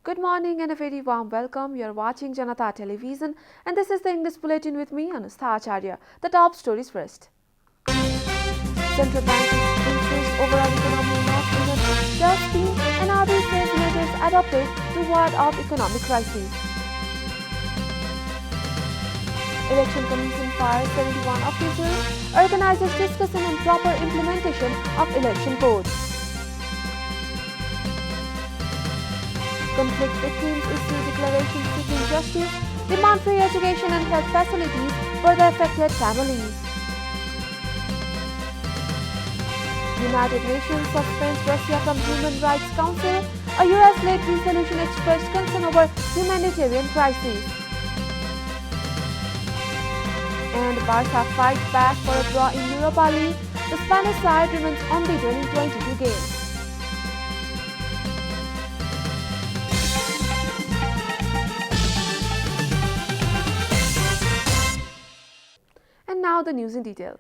Good morning and a very warm welcome. You are watching JanataTelevision and this is the English Bulletin with me, Anustha Acharya. The top stories first. Central Bank increased overall economy not even just been and RBI says measures adopted to ward off economic crisis. Election Commission fires 71 officers, organizes discussion on proper implementation of election code. Conflict victims issue declaration seeking justice, demand free education and health facilities for the affected families. United Nations suspends Russia from Human Rights Council. A US-led resolution expressed concern over humanitarian crisis. And Barca fight back for a draw in Europa League. The Spanish side remains unbeaten in 22 games. And now the news in detail.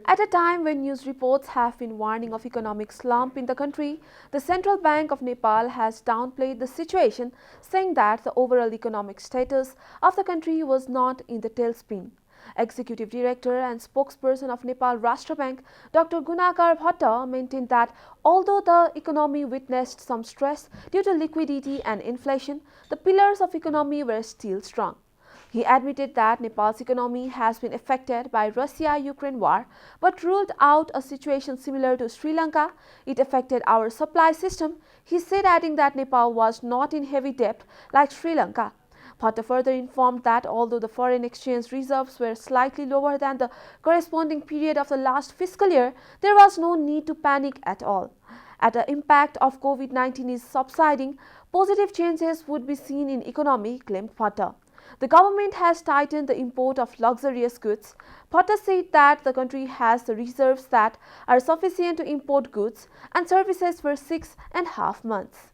At a time when news reports have been warning of economic slump in the country, the Central Bank of Nepal has downplayed the situation, saying that the overall economic status of the country was not in the tailspin. Executive Director and spokesperson of Nepal Rashtra Bank, Dr. Gunakar Bhatta, maintained that although the economy witnessed some stress due to liquidity and inflation, the pillars of economy were still strong. He admitted that Nepal's economy has been affected by Russia-Ukraine war, but ruled out a situation similar to Sri Lanka. It affected our supply system, he said, adding that Nepal was not in heavy debt like Sri Lanka. Bhatta further informed that although the foreign exchange reserves were slightly lower than the corresponding period of the last fiscal year, there was no need to panic at all. As the impact of COVID-19 is subsiding, positive changes would be seen in economy, claimed Bhatta. The government has tightened the import of luxurious goods. Bhatta said that the country has the reserves that are sufficient to import goods and services for 6.5 months.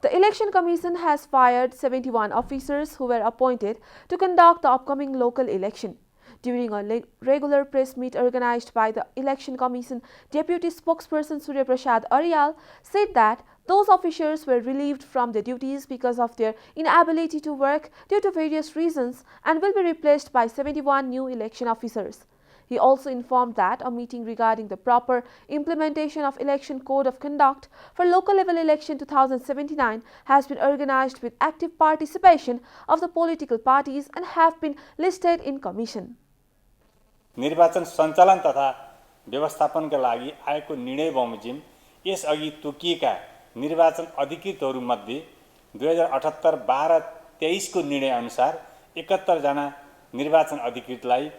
The Election Commission has fired 71 officers who were appointed to conduct the upcoming local election. During a regular press meet organized by the Election Commission, Deputy Spokesperson Surya Prasad Aryal said that those officers were relieved from their duties because of their inability to work due to various reasons and will be replaced by 71 new election officers. He also informed that a meeting regarding the proper implementation of Election Code of Conduct for local level election 2079 has been organized with active participation of the political parties and have been listed in commission. निर्वाचन सञ्चालन तथा व्यवस्थापनका लागि आएको निर्णय बमोजिम यसअघि तोकिएका निर्वाचन अधिकृतहरूमध्ये 2078 12 23 को निर्णय अनुसार 71 जना निर्वाचन अधिकृतलाई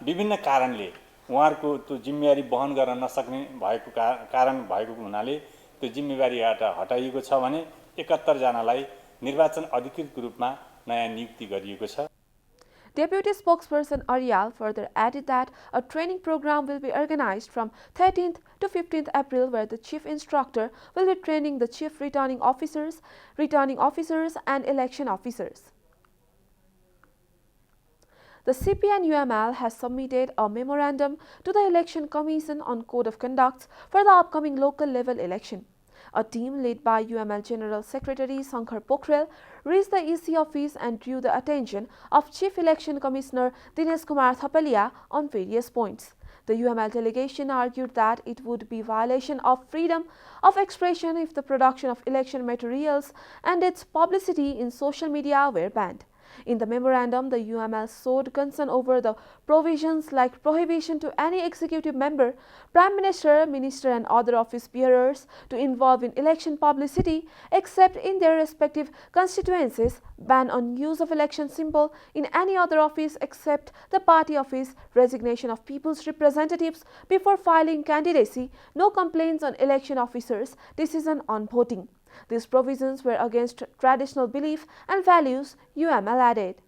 विभिन्न कारणले उहाँहरूको त्यो जिम्मेवारी वहन गर्न नसक्ने भएको कारण भएको हुनाले त्यो जिम्मेवारीबाट हटाइएको छ भने 71 जनालाई निर्वाचन अधिकृतको रूपमा नयाँ नियुक्ति गरिएको छ. Deputy spokesperson Aryal further added that a training program will be organized from 13th to 15th April where the chief instructor will be training the chief returning officers and election officers. The CP and UML has submitted a memorandum to the Election Commission on Code of Conduct for the upcoming local level election. A team led by UML General Secretary Shankar Pokhrel reached the EC office and drew the attention of Chief Election Commissioner Dinesh Kumar Thapalia on various points. The UML delegation argued that it would be violation of freedom of expression if the production of election materials and its publicity in social media were banned. In the memorandum, the UML showed concern over the provisions like prohibition to any executive member, prime minister, minister and other office bearers to involve in election publicity except in their respective constituencies, ban on use of election symbol in any other office except the party office, resignation of people's representatives before filing candidacy, no complaints on election officers, decision on voting. These provisions were against traditional belief and values, UML added.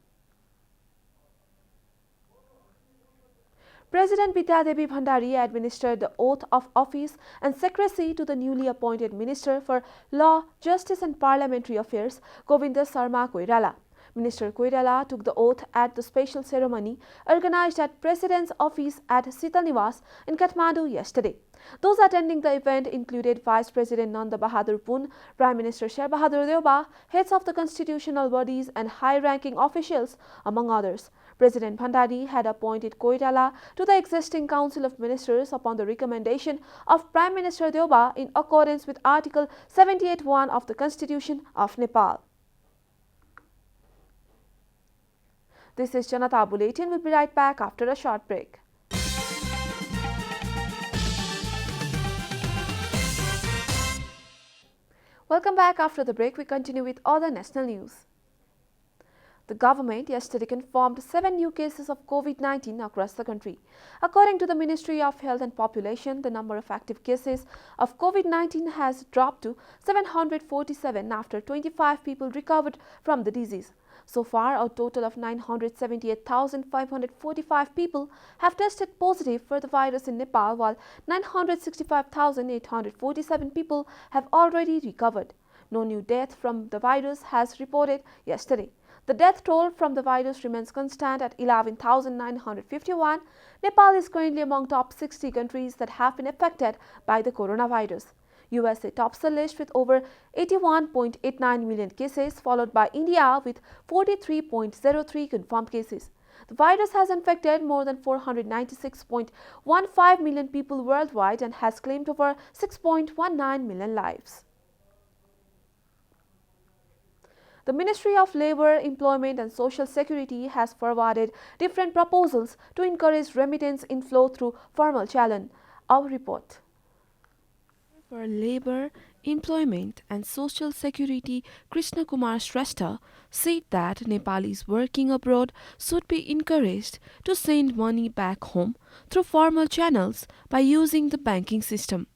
President Vidyadevi Bhandari administered the oath of office and secrecy to the newly appointed Minister for Law, Justice and Parliamentary Affairs, Govinda Sharma Koirala. Minister Koirala took the oath at the special ceremony organized at President's office at Sital Niwas in Kathmandu yesterday. Those attending the event included Vice President Nanda Bahadur Pun, Prime Minister Sher Bahadur Deuba, heads of the constitutional bodies and high-ranking officials, among others. President Bhandari had appointed Koirala to the existing Council of Ministers upon the recommendation of Prime Minister Deuba in accordance with Article 78(1) of the Constitution of Nepal. This is Janata Bulletin. We'll be right back after a short break. Welcome back. After the break, we continue with other national news. The government yesterday confirmed 7 new cases of COVID-19 across the country. According to the Ministry of Health and Population, the number of active cases of COVID-19 has dropped to 747 after 25 people recovered from the disease. So far, a total of 978,545 people have tested positive for the virus in Nepal, while 965,847 people have already recovered. No new death from the virus has reported yesterday. The death toll from the virus remains constant at 11,951. Nepal is currently among top 60 countries that have been affected by the coronavirus. USA tops the list with over 81.89 million cases, followed by India with 43.03 confirmed cases. The virus has infected more than 496.15 million people worldwide and has claimed over 6.19 million lives. The Ministry of Labour, Employment and Social Security has forwarded different proposals to encourage remittance inflow through formal channel. Our report. For Labour, Employment and Social Security, Krishna Kumar Shrestha said that Nepalis working abroad should be encouraged to send money back home through formal channels by using the banking system.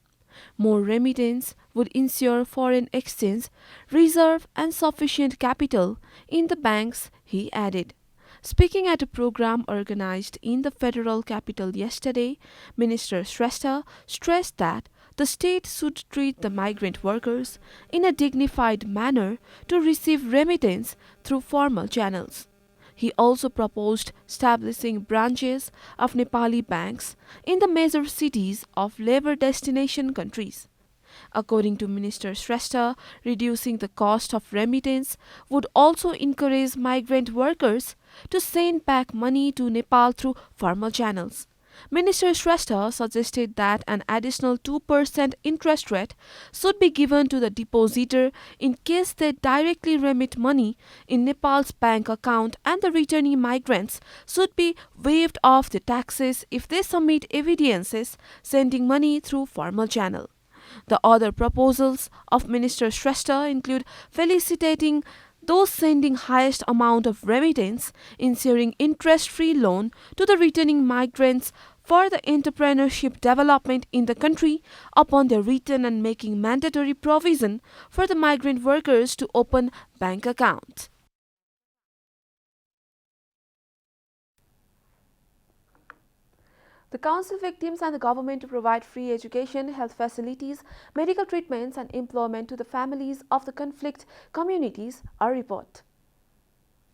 More remittance would ensure foreign exchange, reserve and sufficient capital in the banks, he added. Speaking at a program organized in the federal capital yesterday, Minister Shrestha stressed that the state should treat the migrant workers in a dignified manner to receive remittance through formal channels. He also proposed establishing branches of Nepali banks in the major cities of labour destination countries. According to Minister Shrestha, reducing the cost of remittance would also encourage migrant workers to send back money to Nepal through formal channels. Minister Shrestha suggested that an additional 2% interest rate should be given to the depositor in case they directly remit money in Nepal's bank account, and the returning migrants should be waived off the taxes if they submit evidences sending money through formal channel. The other proposals of Minister Shrestha include felicitating those sending highest amount of remittance, ensuring interest-free loan to the returning migrants for the entrepreneurship development in the country upon their return, and making mandatory provision for the migrant workers to open bank accounts. The council victims and the government to provide free education, health facilities, medical treatments and employment to the families of the conflict communities, a report.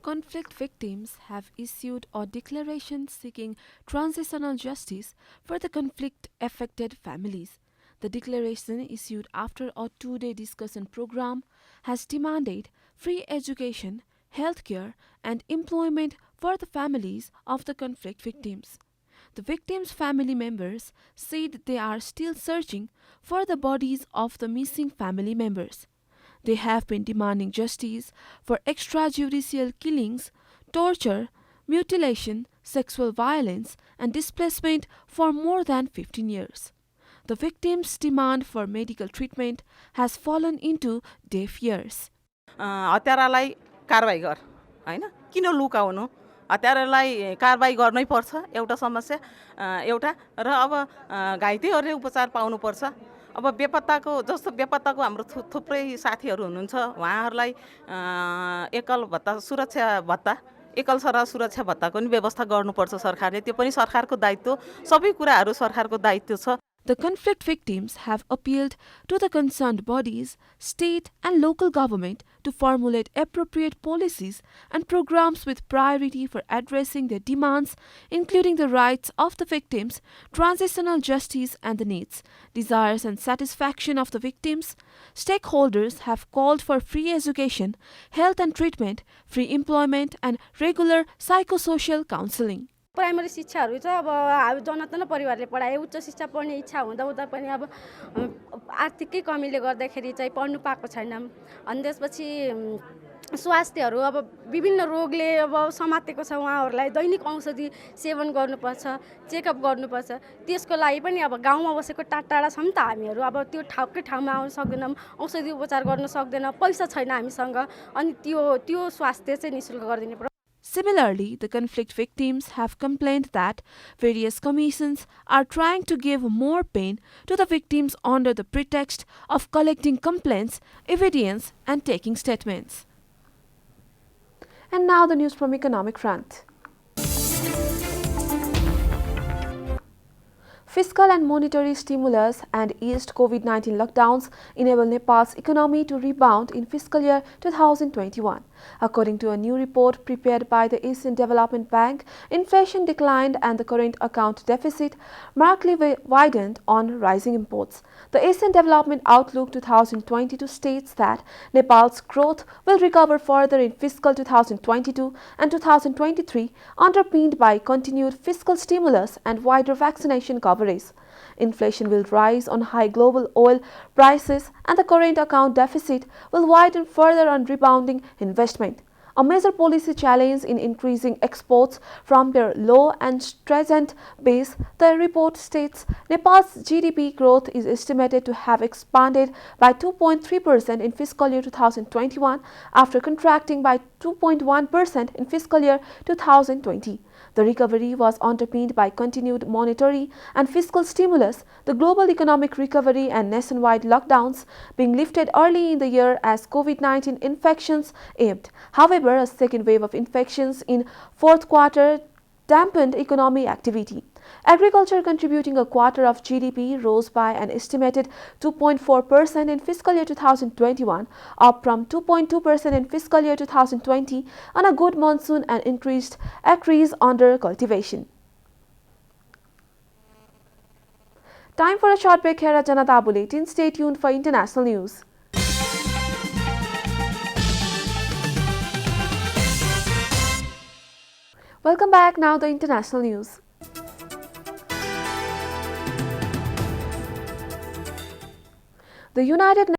Conflict victims have issued a declaration seeking transitional justice for the conflict-affected families. The declaration, issued after a two-day discussion program, has demanded free education, healthcare and employment for the families of the conflict victims. The victims' family members said they are still searching for the bodies of the missing family members. They have been demanding justice for extrajudicial killings, torture, mutilation, sexual violence and displacement for more than 15 years. The victims' demand for medical treatment has fallen into deaf ears. हत्यारालाई कारबाही गर हैन किन लुकाउनु हत्यारालाई कारबाही गर्नै पर्छ एउटा समस्या एउटा र अब घाइतेहरूले उपचार पाउनु पर्छ अब बेपत्ताको जस्तो बेपत्ताको हाम्रो थुप्रै साथीहरू हुनुहुन्छ उहाँहरूलाई एकल भत्ता सुरक्षा भत्ता एकल सरा सुरक्षा भत्ताको नि व्यवस्था गर्नुपर्छ सरकारले त्यो पनि सरकारको दायित्व सबै कुराहरू सरकारको दायित्व छ. The conflict victims have appealed to the concerned bodies, state and local government to formulate appropriate policies and programs with priority for addressing their demands, including the rights of the victims, transitional justice, and the needs, desires, and satisfaction of the victims. Stakeholders have called for free education, health and treatment, free employment, and regular psychosocial counseling. Primary शिक्षाहरू चाहिँ अब जनता परिवारले पढाए उच्च शिक्षा पढ्ने इच्छा हुँदा पनि अब आर्थिकै कमीले गर्दाखेरि चाहिँ पढ्नु पाएको छैनौँ अनि त्यसपछि स्वास्थ्यहरू अब विभिन्न रोगले अब समातेको छ उहाँहरूलाई दैनिक औषधि सेवन गर्नुपर्छ चेकअप गर्नुपर्छ त्यसको लागि पनि अब गाउँमा बसेको टाढा छौँ त हामीहरू अब त्यो ठाउँमा आउन सक्दैनौँ औषधि उपचार गर्न सक्दैनौँ पैसा छैन हामीसँग अनि त्यो स्वास्थ्य चाहिँ निःशुल्क गरिदिने पर्छ. Similarly, the conflict victims have complained that various commissions are trying to give more pain to the victims under the pretext of collecting complaints, evidence, and taking statements. And now the news from economic front. Fiscal and monetary stimulus and eased COVID-19 lockdowns enable Nepal's economy to rebound in fiscal year 2021. According to a new report prepared by the Asian Development Bank, inflation declined and the current account deficit markedly widened on rising imports. The Asian Development Outlook 2022 states that Nepal's growth will recover further in fiscal 2022 and 2023, underpinned by continued fiscal stimulus and wider vaccination coverage. Inflation will rise on high global oil prices and the current account deficit will widen further on rebounding investment. A major policy challenge in increasing exports from their low and stringent base, the report states Nepal's GDP growth is estimated to have expanded by 2.3% in fiscal year 2021 after contracting by 2.1% in fiscal year 2020. The recovery was underpinned by continued monetary and fiscal stimulus, the global economic recovery and nationwide lockdowns being lifted early in the year as COVID-19 infections ebbed. However, a second wave of infections in fourth quarter dampened economic activity. Agriculture, contributing a quarter of GDP, rose by an estimated 2.4% in fiscal year 2021, up from 2.2% in fiscal year 2020 on a good monsoon and increased acres under cultivation. Time for a short break here at Janata Bulletin. Stay tuned for international news. Welcome back. Now the international news. The United Nations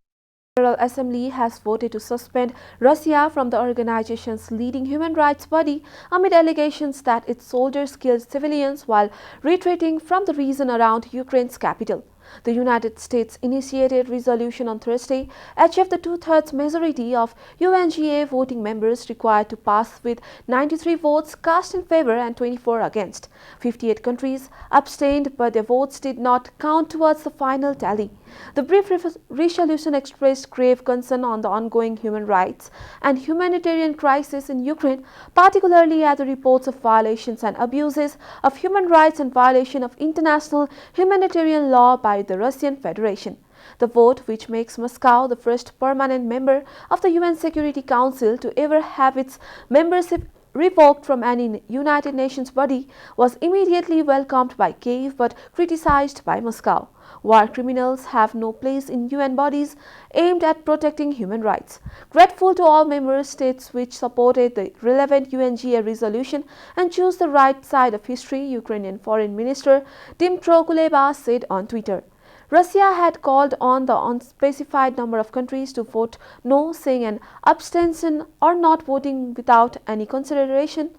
General Assembly has voted to suspend Russia from the organization's leading human rights body amid allegations that its soldiers killed civilians while retreating from the region around Ukraine's capital. The United States-initiated resolution on Thursday achieved the two-thirds majority of UNGA voting members required to pass with 93 votes cast in favor and 24 against. 58 countries abstained, but their votes did not count towards the final tally. The brief resolution expressed grave concern on the ongoing human rights and humanitarian crisis in Ukraine, particularly at the reports of violations and abuses of human rights and violation of international humanitarian law by the Russian Federation. The vote, which makes Moscow the first permanent member of the UN Security Council to ever have its membership revoked from any United Nations body, was immediately welcomed by Kiev but criticized by Moscow. War criminals have no place in UN bodies aimed at protecting human rights. Grateful to all member states which supported the relevant UNGA resolution and chose the right side of history, Ukrainian Foreign Minister Dmytro Kuleba said on Twitter. Russia had called on the unspecified number of countries to vote no, saying an abstention or not voting without any consideration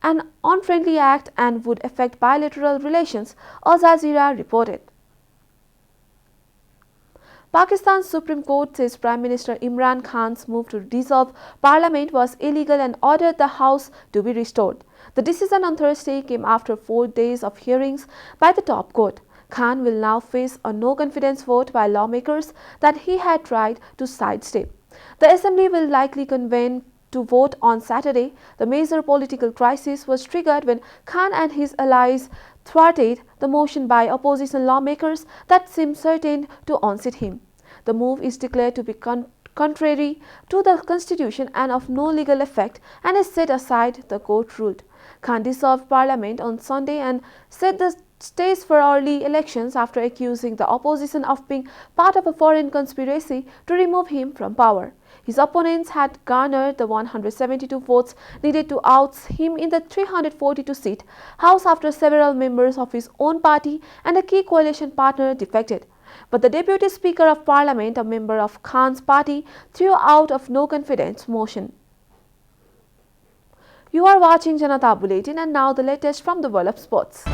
an unfriendly act and would affect bilateral relations, Al Jazeera reported. Pakistan's Supreme Court says Prime Minister Imran Khan's move to dissolve Parliament was illegal and ordered the House to be restored. The decision on Thursday came after 4 days of hearings by the top court. Khan will now face a no-confidence vote by lawmakers that he had tried to sidestep. The assembly will likely convene to vote on Saturday. The major political crisis was triggered when Khan and his allies thwarted the motion by opposition lawmakers that seemed certain to unseat him. The move is declared to be contrary to the constitution and of no legal effect and is set aside, the court ruled. Khan dissolved parliament on Sunday and set the stage for early elections after accusing the opposition of being part of a foreign conspiracy to remove him from power. His opponents had garnered the 172 votes needed to oust him in the 342-seat House after several members of his own party and a key coalition partner defected. But the Deputy Speaker of Parliament, a member of Khan's party, threw out of no confidence motion. You are watching Janata Bulletin, and now the latest from the world of sports.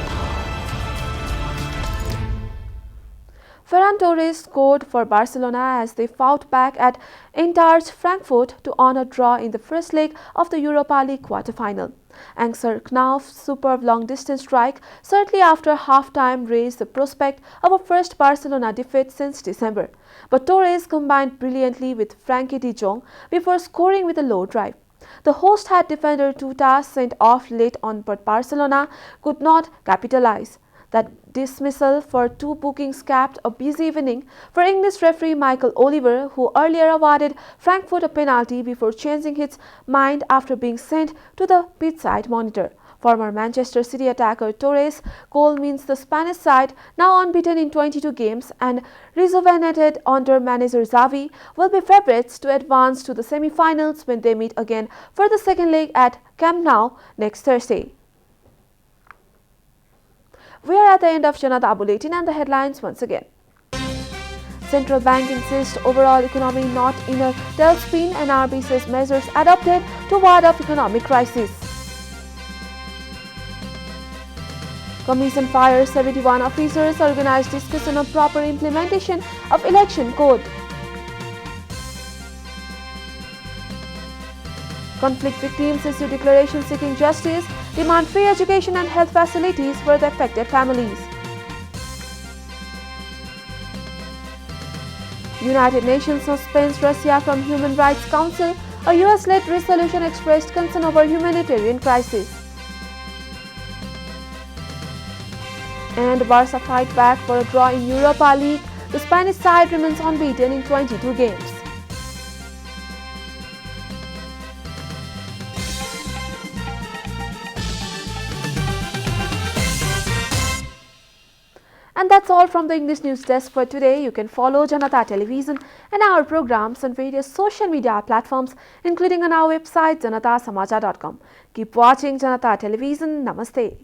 Ferran Torres scored for Barcelona as they fought back at Eintracht Frankfurt to earn a draw in the first leg of the Europa League quarter-final. Ansgar Knauf's superb long-distance strike shortly after half-time raised the prospect of a first Barcelona defeat since December. But Torres combined brilliantly with Frankie de Jong before scoring with a low drive. The host had defender Tuta sent off late on, but Barcelona could not capitalize. That dismissal for two bookings capped a busy evening for English referee Michael Oliver, who earlier awarded Frankfurt a penalty before changing his mind after being sent to the pitchside monitor. Former Manchester City attacker Torres' goal means the Spanish side, now unbeaten in 22 games and rejuvenated under manager Xavi, will be favourites to advance to the semi-finals when they meet again for the second leg at Camp Nou next Thursday. We are at the end of Janata Bulletin and the headlines once again. Central Bank insists overall economy not in a tailspin and RB says measures adopted to ward off economic crisis. Commission fires 71 officers, organized discussion on proper implementation of election code. Conflict victims issue declaration seeking justice, demand free education and health facilities for the affected families. United Nations suspends Russia from Human Rights Council. A US-led resolution expressed concern over humanitarian crisis. And Barca fight back for a draw in Europa League. The Spanish side remains unbeaten in 22 games. And that's all from the English News Desk for today. You can follow Janata Television and our programs on various social media platforms, including on our website janatasamajar.com. Keep watching Janata Television. Namaste.